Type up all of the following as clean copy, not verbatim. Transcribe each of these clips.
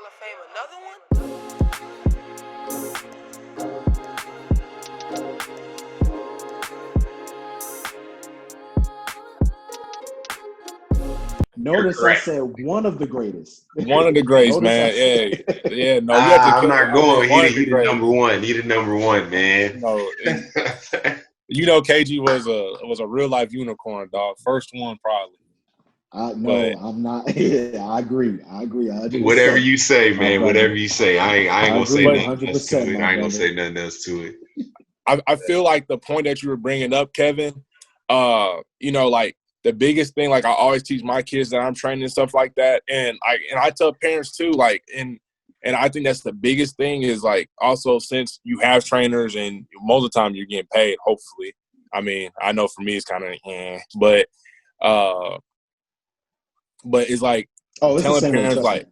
of Fame another one? You're Notice I correct. said one of the greatest. One of the greats, Notice I man. said Yeah. No, you have to. I'm not I mean, going. one of the He the number greats. one. He the number one, man. No, KG was a real life unicorn, dog. First one probably, no, but I'm not. Yeah, I agree. Whatever 100%, you say, my man. brother. Whatever you say. I ain't I gonna say agree but nothing else to 100%, it. my I ain't gonna brother. say nothing else to it. I feel like the point that you were bringing up, Kevin. Like the biggest thing, like I always teach my kids that I'm training and stuff like that, and I tell parents too, like and I think that's the biggest thing is like also since you have trainers and most of the time you're getting paid, hopefully. I mean, I know for me it's kind of, uh, but it's like Oh, it's the telling same way. parents Trust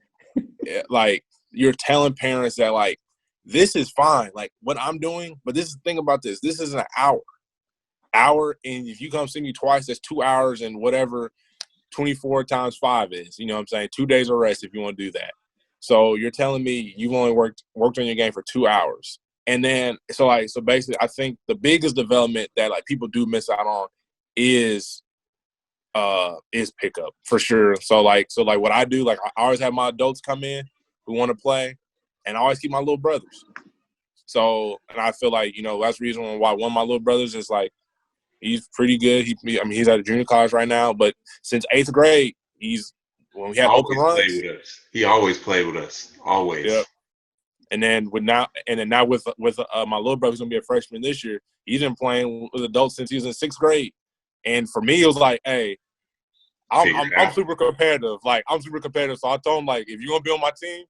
me. like you're telling parents that like this is fine, like what I'm doing, but this is the thing about this. This is an hour, and if you come see me twice, that's 2 hours and whatever 24 times 5 is. You know what I'm saying? 2 days of rest if you want to do that. So you're telling me you've only worked on your game for 2 hours. And then so basically I think the biggest development that like people do miss out on is pickup for sure. So what I do, like I always have my adults come in who want to play, and I always keep my little brothers. So and I feel like, that's the reason why one of my little brothers is like he's pretty good. He's at a junior college right now, but since 8th grade, when we had open Always play runs, with us. He always played with us. yep. Always. And then now with my little brother who's gonna be a freshman this year, he's been playing with adults since he was in 6th grade. And for me, it was like, hey, Figure it I'm out. super competitive. Like I'm super competitive. So I told him like, if you're gonna be on my team,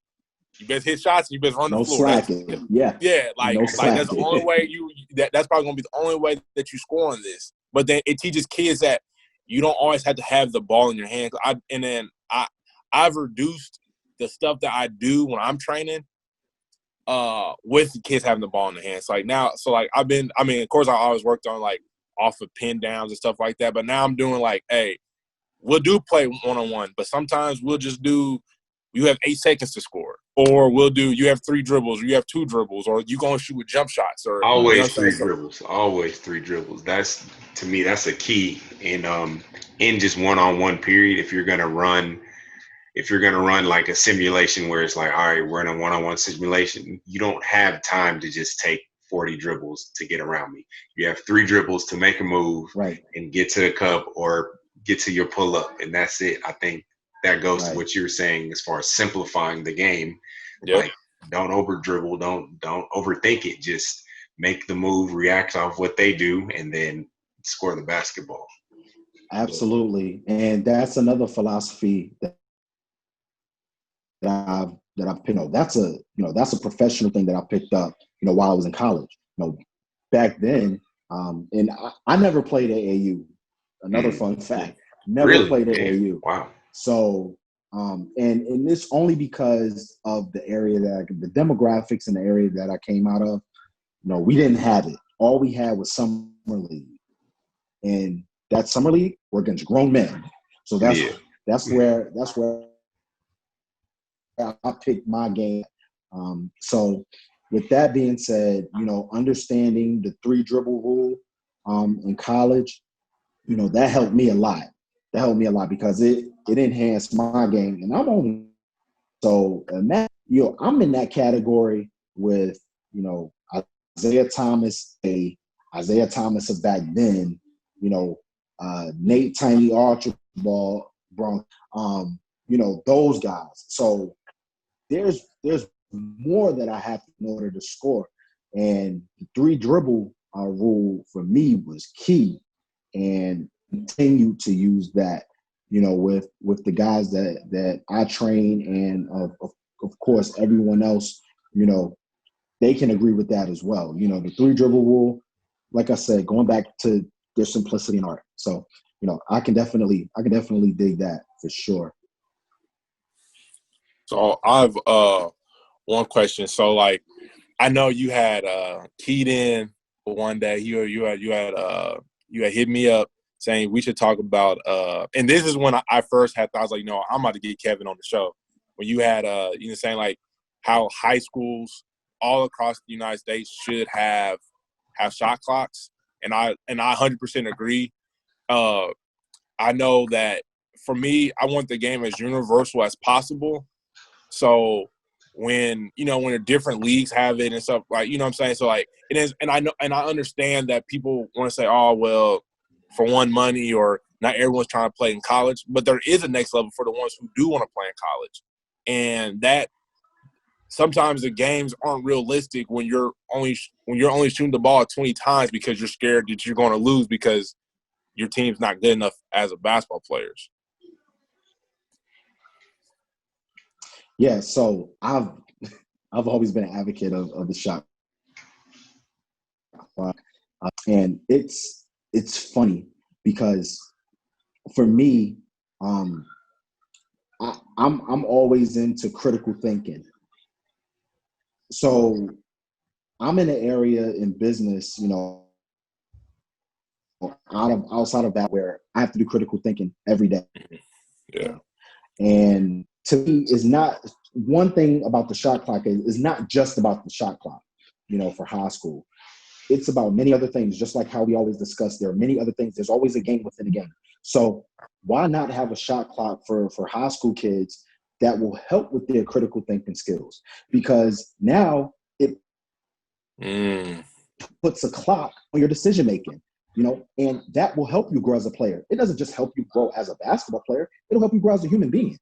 you best hit shots and you best run the No floor. slacking. Yeah, Like no that's the slacking. only way that's probably gonna be the only way that you score on this. But then it teaches kids that you don't always have to have the ball in your hand. I've reduced the stuff that I do when I'm training with the kids having the ball in their hands. Like now, so like of course I always worked on like off of pin downs and stuff like that. But now I'm doing like, hey, we'll do play one-on-one, but sometimes we'll just do you have 8 seconds to score. Or we'll do you have 3 dribbles, or you have 2 dribbles, or you gonna shoot with jump shots, or you know Always what I'm saying? three So dribbles. Always three dribbles. That's to me. That's a key in just one-on-one period. If you're gonna run like a simulation where it's like, all right, we're in a one-on-one simulation, you don't have time to just take 40 dribbles to get around me. You have 3 dribbles to make a move Right, and get to the cup or get to your pull-up, and that's it. I think that goes to right. what you're saying as far as simplifying the game. yep. Like, don't over dribble, don't overthink it. Just make the move, react off what they do, and then score the basketball. Absolutely. And that's another philosophy that I've picked up. That's a professional thing that I picked up, while I was in college. Back then, and I never played AAU. Another Mm. fun fact, never Really? played Yeah. AAU. Wow. So, and this only because of the area the demographics in the area that I came out of. We didn't have it. All we had was summer league, and that summer league were against grown men. So that's Yeah. that's where that's where I picked my game. So with that being said, understanding the 3 dribble rule in college, that helped me a lot. That helped me a lot because it enhanced my game. And I'm only so and that I'm in that category with Isaiah Thomas, Isaiah Thomas of back then, Nate Tiny Archibald, Bron, those guys. So there's more that I have in order to score, and the 3 dribble rule for me was key, and continue to use that, with the guys that I train, and of course everyone else, they can agree with that as well. The 3 dribble rule, like I said, going back to their simplicity and art. So I can definitely dig that for sure. So I've one question. So like I know you had keyed in one day. You had hit me up saying we should talk about and this is when I first had thoughts like, I'm about to get Kevin on the show. when you had saying like how high schools all across the United States should have shot clocks, and I 100% agree. I know that for me, I want the game as universal as possible. So when the different leagues have it and stuff, like, you know what I'm saying? So like it is, and I know, and I understand that people want to say, oh, well, for one, money, or not everyone's trying to play in college, but there is a next level for the ones who do want to play in college. And that sometimes the games aren't realistic when you're only shooting the ball 20 times because you're scared that you're going to lose because your team's not good enough as a basketball players. Yeah, so I've always been an advocate of the shot clock, and it's funny because for me, I'm always into critical thinking. So I'm in an area in business, outside of that, where I have to do critical thinking every day. Yeah. And to me, is not one thing about the shot clock is not just about the shot clock, for high school. It's about many other things, just like how we always discuss. There are many other things. There's always a game within a game. So why not have a shot clock for high school kids that will help with their critical thinking skills? Because now it puts a clock on your decision making, and that will help you grow as a player. It doesn't just help you grow as a basketball player. It'll help you grow as a human being.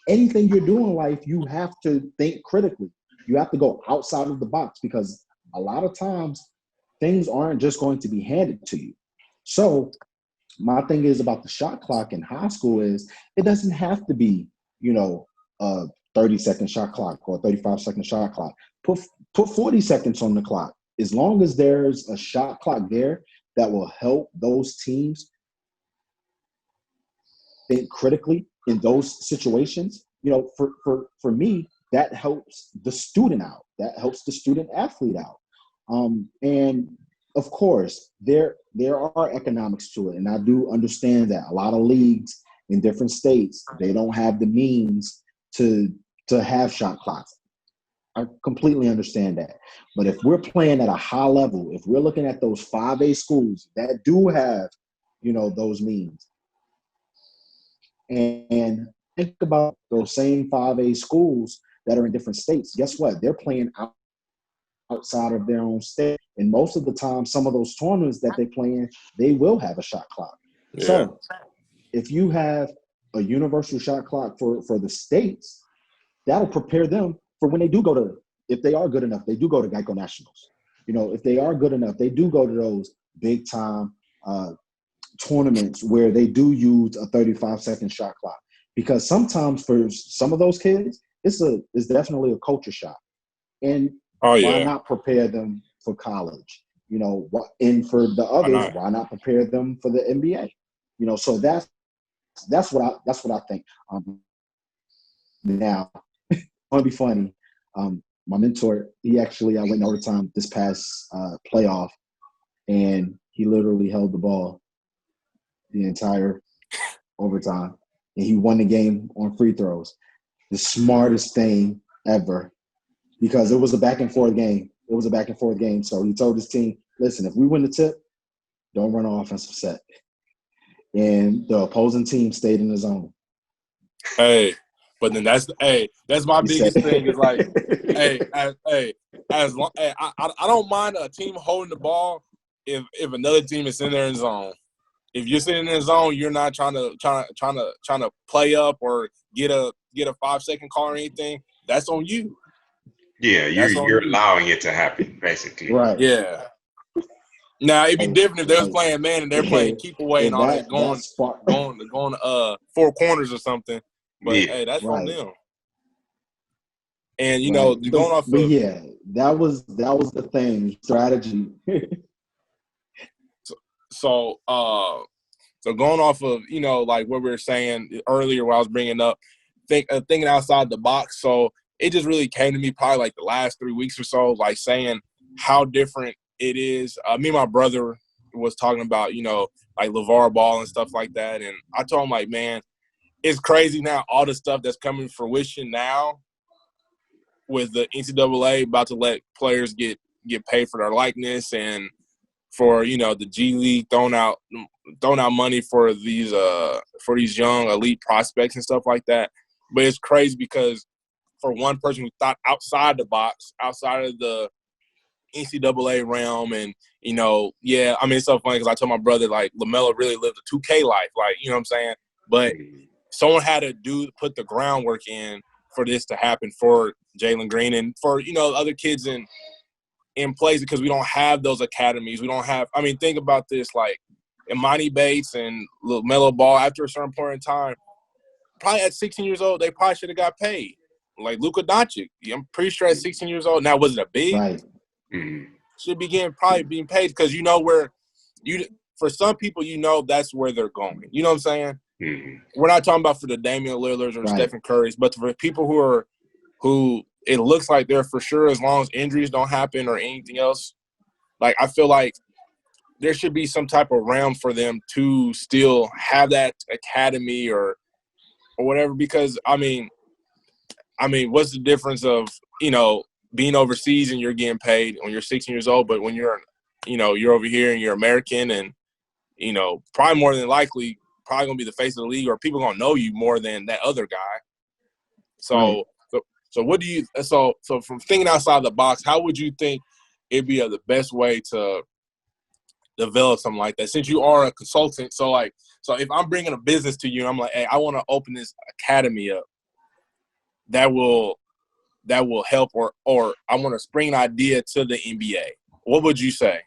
Anything you're doing in life, you have to think critically. You have to go outside of the box, because a lot of times things aren't just going to be handed to you. So my thing is about the shot clock in high school is it doesn't have to be, a 30-second shot clock or a 35-second shot clock. Put 40 seconds on the clock. As long as there's a shot clock there that will help those teams think critically in those situations, for me, that helps the student out. That helps the student athlete out. And of course, there are economics to it. And I do understand that a lot of leagues in different states, they don't have the means to have shot clocks. I completely understand that. But if we're playing at a high level, if we're looking at those 5A schools that do have, those means, and think about those same 5A schools that are in different states, guess what? They're playing outside of their own state. And most of the time, some of those tournaments that they play in, they will have a shot clock. Yeah. So if you have a universal shot clock for the states, that'll prepare them for when they do go to, if they are good enough, they do go to Geico Nationals. If they are good enough, they do go to those big time tournaments where they do use a 35-second shot clock. Because sometimes for some of those kids, it's definitely a culture shock. And why not prepare them for college? And for the others, why not prepare them for the NBA? So that's what I think. Now, it's gonna be funny. My mentor, I went in overtime this past playoff, and he literally held the ball the entire overtime, and he won the game on free throws. The smartest thing ever, because it was a back and forth game. So he told his team, listen, if we win the tip, don't run an offensive set. And the opposing team stayed in the zone. Hey, but then that's my biggest thing is like, I don't mind a team holding the ball if another team is in their zone. If you're sitting in the zone, you're not trying to play up or get a 5-second call or anything. That's on you. Yeah, you're allowing it to happen, basically. Right. Yeah. Now it'd be different if they was playing man and they're playing keep away and all that going 4 corners or something. But hey, that's on them. And going off. But yeah, that was the thing, strategy. So going off of like what we were saying earlier, what I was bringing up, thinking outside the box. So it just really came to me probably like the last 3 weeks or so, like saying how different it is. Me and my brother was talking about like LeVar Ball and stuff like that, and I told him like, man, it's crazy now, all the stuff that's coming to fruition now with the NCAA about to let players get paid for their likeness and for, the G League throwing out money for these young elite prospects and stuff like that. But it's crazy because for one person who thought outside the box, outside of the NCAA realm, and it's so funny because I told my brother like LaMelo really lived a 2K life, like you know what I'm saying. But someone had to put the groundwork in for this to happen for Jalen Green and for other kids in place, because we don't have those academies. We don't have. I mean, think about this: like Imani Bates and LaMelo Ball. After a certain point in time, probably at 16 years old, they probably should have got paid. Like Luka Doncic, I'm pretty sure at 16 years old. Now, was it a big? Right. Should begin probably being paid because for some people, that's where they're going. You know what I'm saying? Mm-hmm. We're not talking about for the Damian Lillards or Stephen Currys, but for people who it looks like they're for sure, as long as injuries don't happen or anything else, like I feel like there should be some type of realm for them to still have that academy or whatever. Because I mean, what's the difference of being overseas and you're getting paid when you're 16 years old, but when you're over here and you're American and probably more than likely probably gonna be the face of the league, or people gonna know you more than that other guy. So, so what do you? So from thinking outside the box, how would you think it'd be the best way to develop something like that? Since you are a consultant, so if I'm bringing a business to you, and I'm like, hey, I want to open this academy up that will help, or I want to spring an idea to the NBA. What would you say?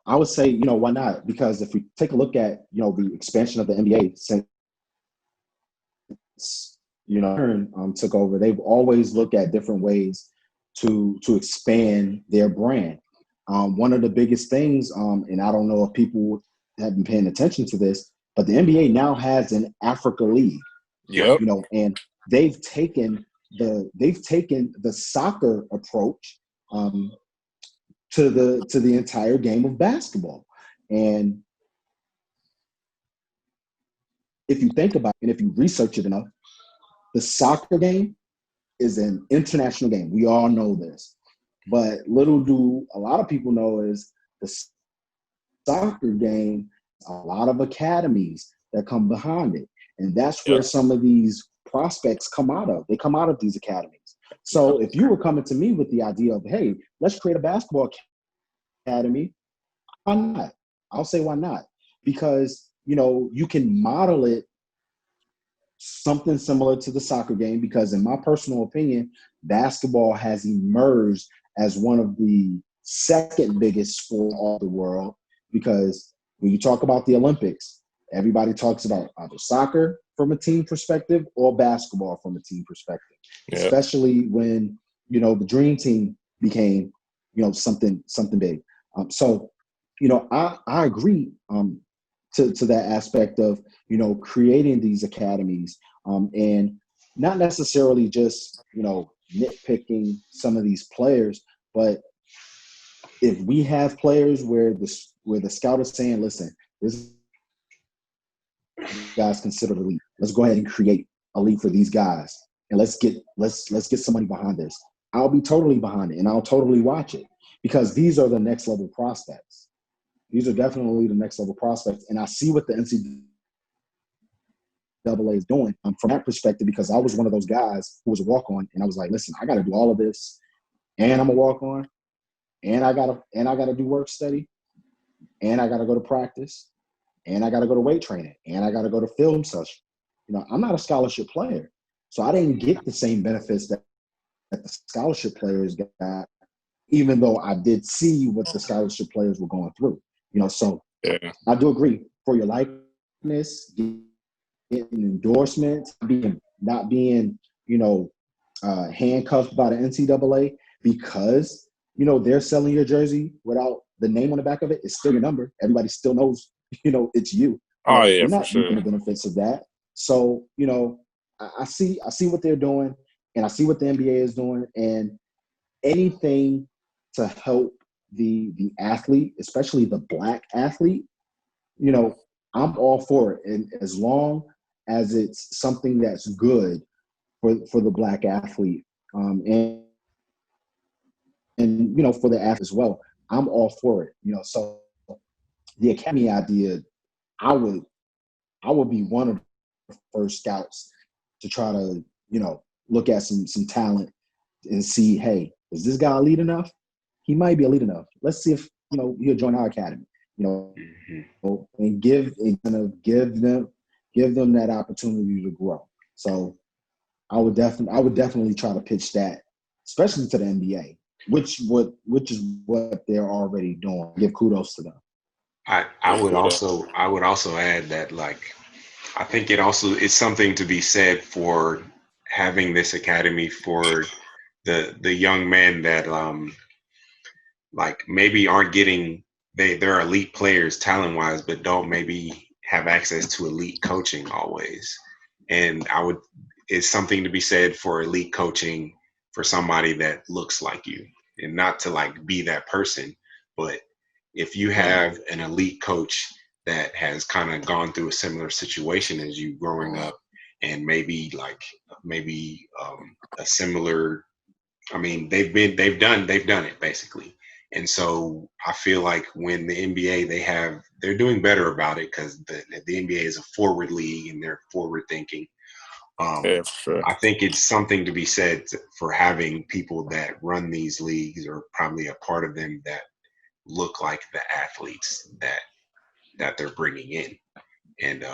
I would say, why not? Because if we take a look at, the expansion of the NBA since, took over, they've always looked at different ways to expand their brand. One of the biggest things, and I don't know if people have been paying attention to this, but the NBA now has an Africa League. Yep. And they've taken the soccer approach to the entire game of basketball. And if you think about it, and if you research it enough, the soccer game is an international game. We all know this. But little do a lot of people know is the soccer game, a lot of academies that come behind it. And that's where some of these prospects come out of. They come out of these academies. So if you were coming to me with the idea of, hey, let's create a basketball academy, why not? I'll say why not? Because, you can model it something similar to the soccer game, because in my personal opinion, basketball has emerged as one of the second biggest sport of the world. Because when you talk about the Olympics, everybody talks about either soccer from a team perspective or basketball from a team perspective, especially when, the dream team became, something big. So, I agree to that aspect of, creating these academies and not necessarily just, nitpicking some of these players, but if we have players where the scout is saying, listen, this guys consider the league. Let's go ahead and create a league for these guys, and let's get somebody behind this. I'll be totally behind it, and I'll totally watch it, because these are the next level prospects. These are definitely the next level prospects, and I see what the NCAA is doing from that perspective, because I was one of those guys who was a walk-on, and I was like, listen, I got to do all of this, and I'm a walk-on, and I gotta do work study, and I gotta go to practice, and I gotta go to weight training, and I gotta go to film session. I'm not a scholarship player, so I didn't get the same benefits that the scholarship players got, even though I did see what the scholarship players were going through. So I do agree for your likeness, getting endorsements, not being handcuffed by the NCAA, because they're selling your jersey without the name on the back of it. It's still your number. Everybody still knows, it's you. Oh yeah, we're not for sure. reaping the benefits of that. So, I see what they're doing, and I see what the NBA is doing, and anything to help the athlete, especially the Black athlete, I'm all for it, and as long as it's something that's good for the black athlete, and for the athlete as well, I'm all for it. So the academy idea, I would be one of the first scouts to try to look at some talent and see, hey, is this guy elite enough? He might be elite enough. Let's see if he'll join our academy. And give them that opportunity to grow. So I would definitely try to pitch that, especially to the NBA, which is what they're already doing. Give kudos to them. I would also add that, like, I think it's something to be said for having this academy for the young men that like maybe aren't getting they're elite players talent wise, but don't maybe have access to elite coaching always. And it's something to be said for elite coaching for somebody that looks like you, and not to like be that person, but if you have an elite coach that has kind of gone through a similar situation as you growing up, and maybe a similar, I mean, they've done it basically. And so I feel like when the NBA, they're doing better about it, because the NBA is a forward league and they're forward thinking. Yeah, sure. I think it's something to be said for having people that run these leagues, or probably a part of them, that look like the athletes that they're bringing in. And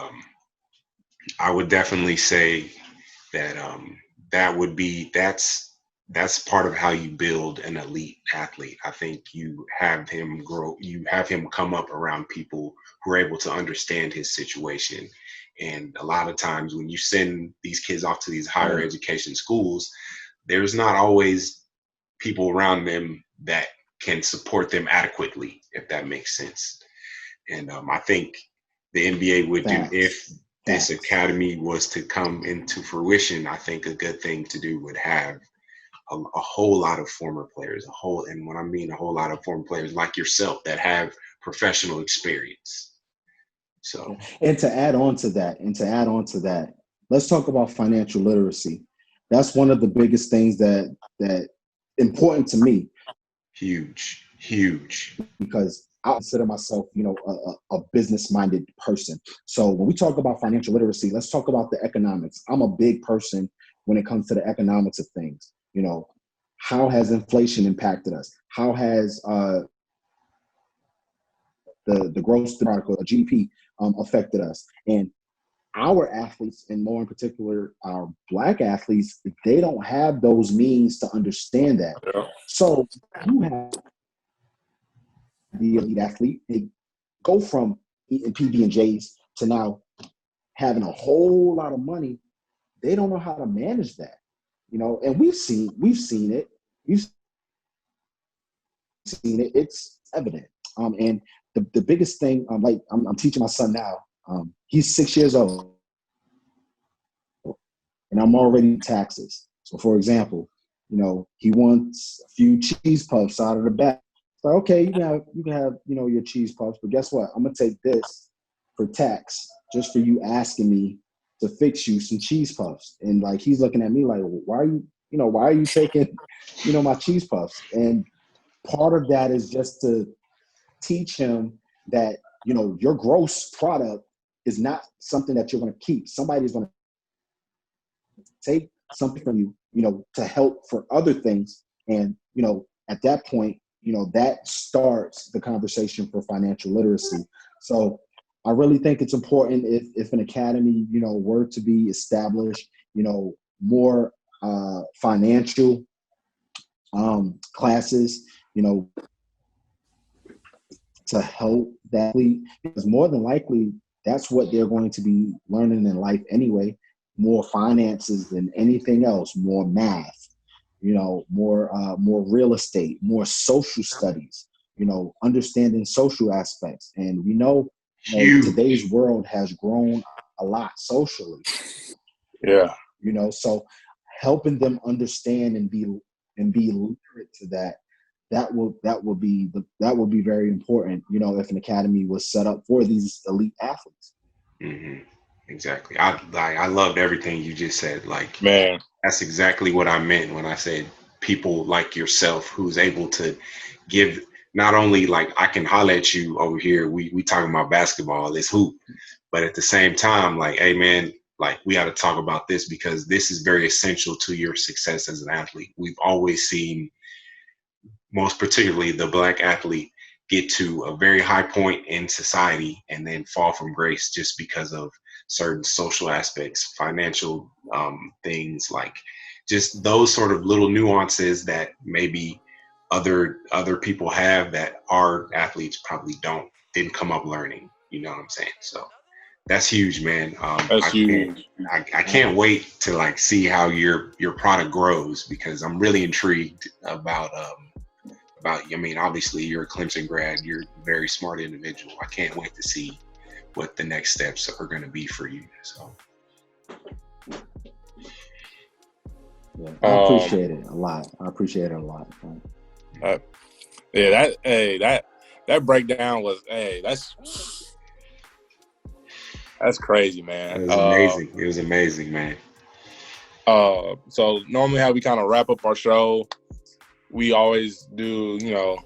I would definitely say that that's part of how you build an elite athlete. I think you have him come up around people who are able to understand his situation. And a lot of times when you send these kids off to these higher education schools, there's not always people around them that can support them adequately, if that makes sense. And I think the NBA would do, if this academy was to come into fruition, I think a good thing to do would have a whole lot of former players, and when I mean a whole lot of former players like yourself that have professional experience. So, and to add on to that, let's talk about financial literacy. That's one of the biggest things that important to me. Huge. Because I consider myself, a business-minded person. So when we talk about financial literacy, let's talk about the economics. I'm a big person when it comes to the economics of things. How has inflation impacted us? How has the gross product, or GDP, affected us? And our athletes, and more in particular, our Black athletes, they don't have those means to understand that. Yeah. So you have the elite athlete, they go from eating PB&Js to now having a whole lot of money. They don't know how to manage that, and we've seen it. We've seen it. It's evident. And the biggest thing, like I'm teaching my son now. He's 6 years old, and I'm already in taxes. So, for example, he wants a few cheese puffs out of the bag. So, okay, you can have your cheese puffs, but guess what? I'm gonna take this for tax, just for you asking me to fix you some cheese puffs. And like, he's looking at me like, why are you taking my cheese puffs? And part of that is just to teach him that your gross product is not something that you're going to keep. Somebody's going to take something from you, to help for other things. And at that point, that starts the conversation for financial literacy. So I really think it's important, if an academy were to be established, more financial classes, to help that athlete, because more than likely that's what they're going to be learning in life anyway. More finances than anything else, more math, more real estate, more social studies, understanding social aspects. And we know, today's world has grown a lot socially. Yeah. So helping them understand and be literate to that, that will be very important, you know, if an academy was set up for these elite athletes. Mm-hmm. Exactly. I loved everything you just said. Like, Man, that's exactly what I meant when I said people like yourself who's able to give, not only like I can holler at you over here, we talking about basketball, this hoop, but at the same time, like, hey man, like we got to talk about this because this is very essential to your success as an athlete. We've always seen, most particularly the Black athlete, get to a very high point in society and then fall from grace just because of certain social aspects, financial things, like just those sort of little nuances that maybe other people have that our athletes probably didn't come up learning. You know what I'm saying? So that's huge, man. that's huge. I can't wait to like see how your product grows because I'm really intrigued about. I mean, obviously you're a Clemson grad. You're a very smart individual. I can't wait to see what the next steps are going to be for you. So, yeah, I appreciate it a lot. Man. Yeah, that breakdown was that's crazy, man. it was amazing. It was amazing, man. So normally how we kind of wrap up our show, we always do, you know,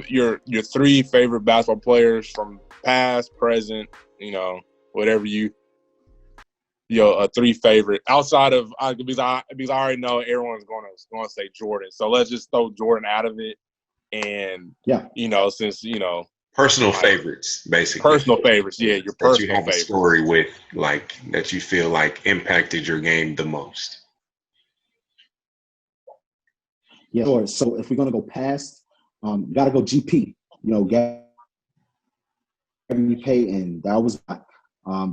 your three favorite basketball players from past, present, you know, whatever three favorite outside of because I already know everyone's going to say Jordan. So let's just throw Jordan out of it, and you know, since you know, personal favorites, basically. Personal favorites, yeah, your personal that you have favorites. A story with, like that you feel like impacted your game the most. Yeah, sure. So if we're gonna go past, gotta go GP. You know, Gary Payton.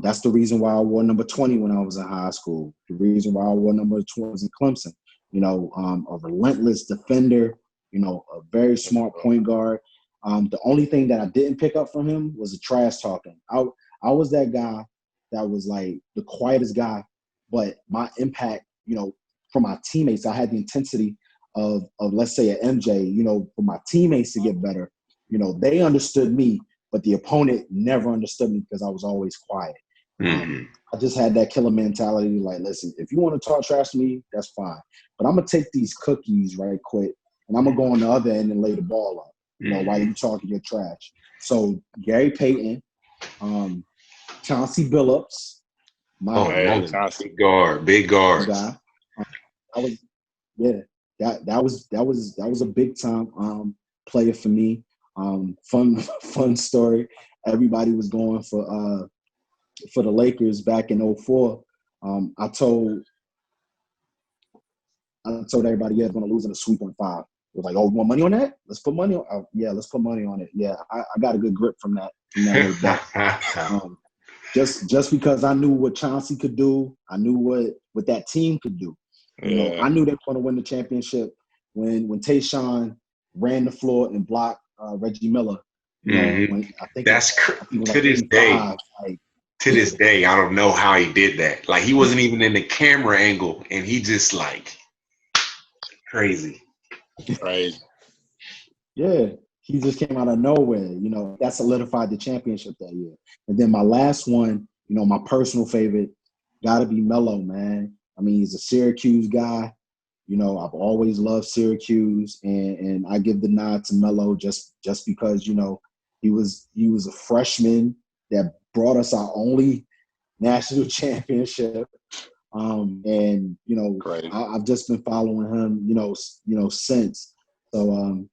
That's the reason why I wore number 20 when I was in high school. The reason why I wore number 20 was in Clemson. You know, a relentless defender. You know, a very smart point guard. The only thing that I didn't pick up from him was the trash talking. I was that guy that was like the quietest guy, but my impact, you know, for my teammates, I had the intensity of let's say an MJ, you know, for my teammates to get better. You know, they understood me, but the opponent never understood me because I was always quiet. I just had that killer mentality. Like, listen, if you want to talk trash to me, that's fine. But I'm going to take these cookies right quick, and I'm going to go on the other end and lay the ball up, you know, while you talking your trash. So Gary Payton, Chauncey Billups, big guard guy. That was a big time player for me. Fun story. Everybody was going for the Lakers back in 2004. I told everybody, yeah, going to lose in a sweep on 5. It was like, oh, you want money on that? Let's put money on. Yeah, let's put money on it. Yeah, I got a good grip from that little bet. Just because I knew what Chauncey could do, I knew what that team could do. You know, I knew they were going to win the championship when Tayshaun ran the floor and blocked Reggie Miller. You know, when, I think that's to this day. To this day, I don't know how he did that. Like, he wasn't even in the camera angle, and he just like crazy. Right. Yeah, he just came out of nowhere. You know, that solidified the championship that year. And then my last one, you know, my personal favorite, got to be Melo, man. I mean, he's a Syracuse guy. You know, I've always loved Syracuse, and I give the nod to Melo just because, you know, he was a freshman that brought us our only national championship. And you know, I've just been following him, you know, since. So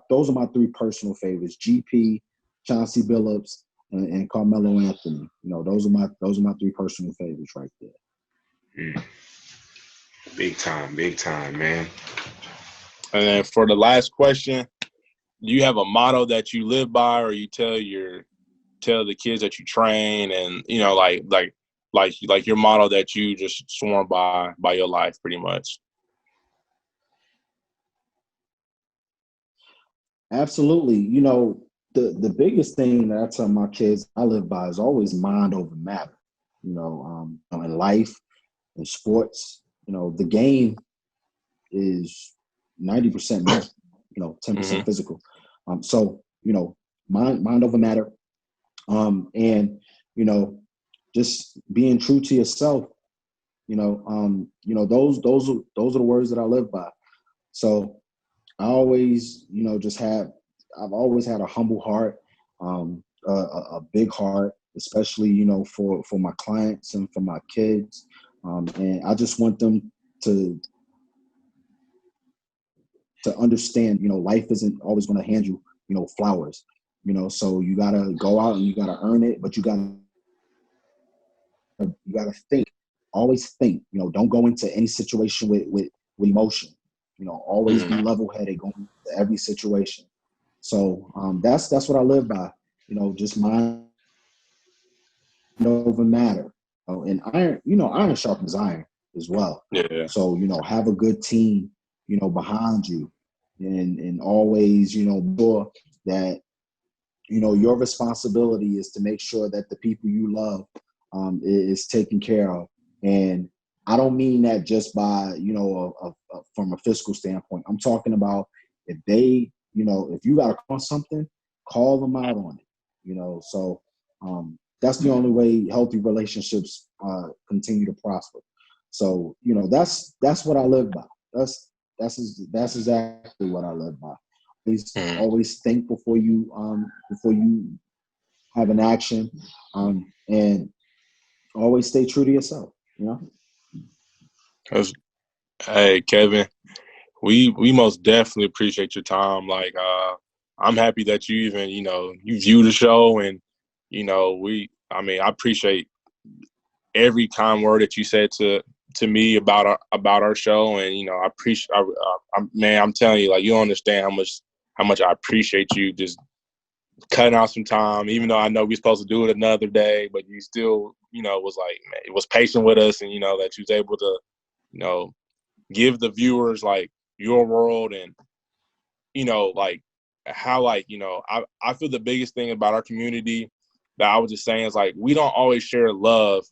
those are my 3 personal favorites: GP, Chauncey Billups, and Carmelo Anthony. You know, those are my 3 personal favorites right there. Big time, man. And then for the last question, do you have a motto that you live by, or you tell the kids that you train, and you know, like your motto that you just sworn by your life, pretty much? Absolutely. You know, the biggest thing that I tell my kids I live by is always mind over matter. You know, in life, in sports, you know, the game is 90% mental, 10% Mhm. physical. So, mind over matter. And, just being true to yourself, those are the words that I live by. So I always, I've always had a humble heart, a big heart, especially, for my clients and for my kids. And I just want them to understand, life isn't always going to hand you, flowers, so you got to go out and you got to earn it, but you got to think, always think, don't go into any situation with emotion, always be level headed going into every situation. So that's what I live by, just mind over matter. And iron sharpens iron as well. Yeah. So, have a good team, behind you, and always, sure that, your responsibility is to make sure that the people you love is taken care of. And I don't mean that just by, from a fiscal standpoint. I'm talking about if they, if you got to call something, call them out on it, so that's the only way healthy relationships continue to prosper. So, that's what I live by. That's exactly what I live by. Always think before you have an action, and always stay true to yourself. Hey, Kevin, we most definitely appreciate your time. Like, I'm happy that you even, you view the show, and, I appreciate every kind word that you said to me about our show. And, I appreciate, man, I'm telling you, like, you don't understand how much I appreciate you just cutting out some time, even though I know we're supposed to do it another day, but you still, was like, man, it was patient with us, and, that you was able to, give the viewers like your world, and like how, like, I feel the biggest thing about our community that I was just saying is, like, we don't always share love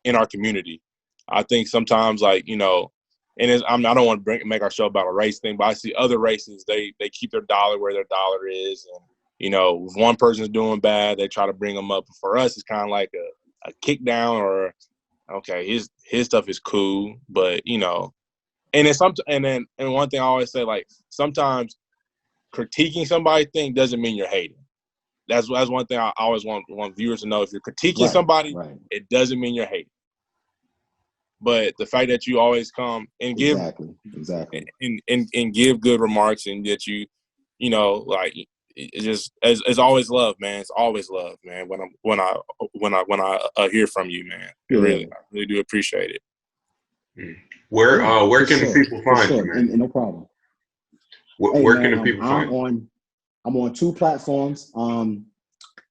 in our community. I think sometimes, like, and I don't want to make our show about a race thing, but I see other races, they keep their dollar where their dollar is, and if one person's doing bad, they try to bring them up. For us, it's kind of like a kick down, or okay, his stuff is cool, but and it's and one thing I always say, like, sometimes critiquing somebody's thing doesn't mean you're hating. That's one thing I always want viewers to know. If you're critiquing somebody, it doesn't mean you're hating. But the fact that you always come and give exactly and give good remarks, and that you like, it's just, it's always love, man. It's always love, man. When I hear from you, man, I really do appreciate it. Where can the people find you, man? And no problem. Where can the people find you? I'm on 2 platforms.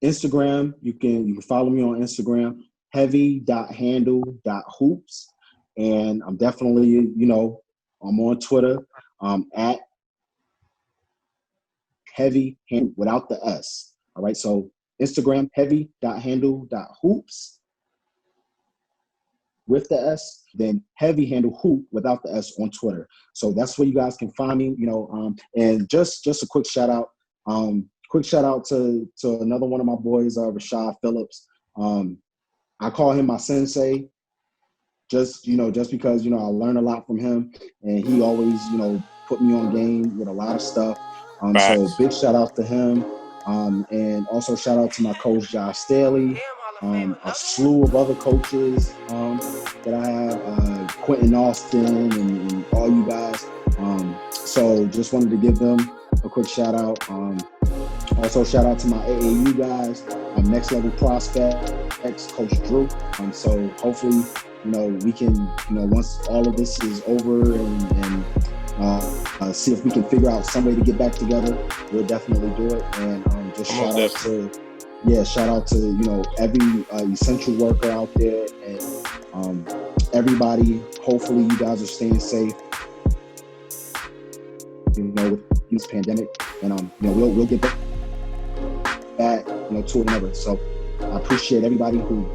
Instagram, you can follow me on Instagram, heavy.handle.hoops. And I'm definitely, I'm on Twitter, at heavy hand without the S. All right. So Instagram, heavy.handle.hoops with the S, then heavy handle hoop without the S on Twitter. So that's where you guys can find me, and just a quick shout out. Quick shout out to another one of my boys, Rashad Phillips. I call him my sensei, just because, I learn a lot from him, and he always, put me on game with a lot of stuff. So big shout out to him. And also shout out to my coach, Josh Staley, a slew of other coaches that I have, Quentin Austin, and all you guys. So just wanted to give them a quick shout out. Also shout out to my AAU guys, Next Level Prospect, ex-Coach Drew. So hopefully, we can, once all of this is over, and see if we can figure out some way to get back together, we'll definitely do it. And just shout out to every essential worker out there, and everybody. Hopefully you guys are staying safe, with this pandemic, and we'll get back to another. So I appreciate everybody who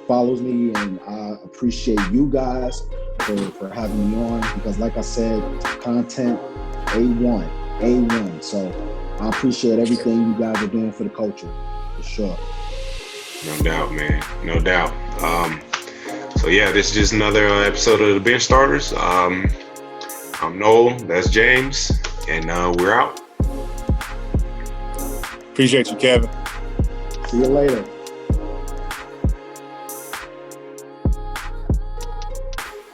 follows me, and I appreciate you guys for having me on, because like I said, content A1. So I appreciate everything you guys are doing for the culture, for sure. No doubt, man. No doubt. So yeah, this is just another episode of the Bench Starters. I'm Noel. That's James, and we're out. Appreciate you, Kevin. See you later.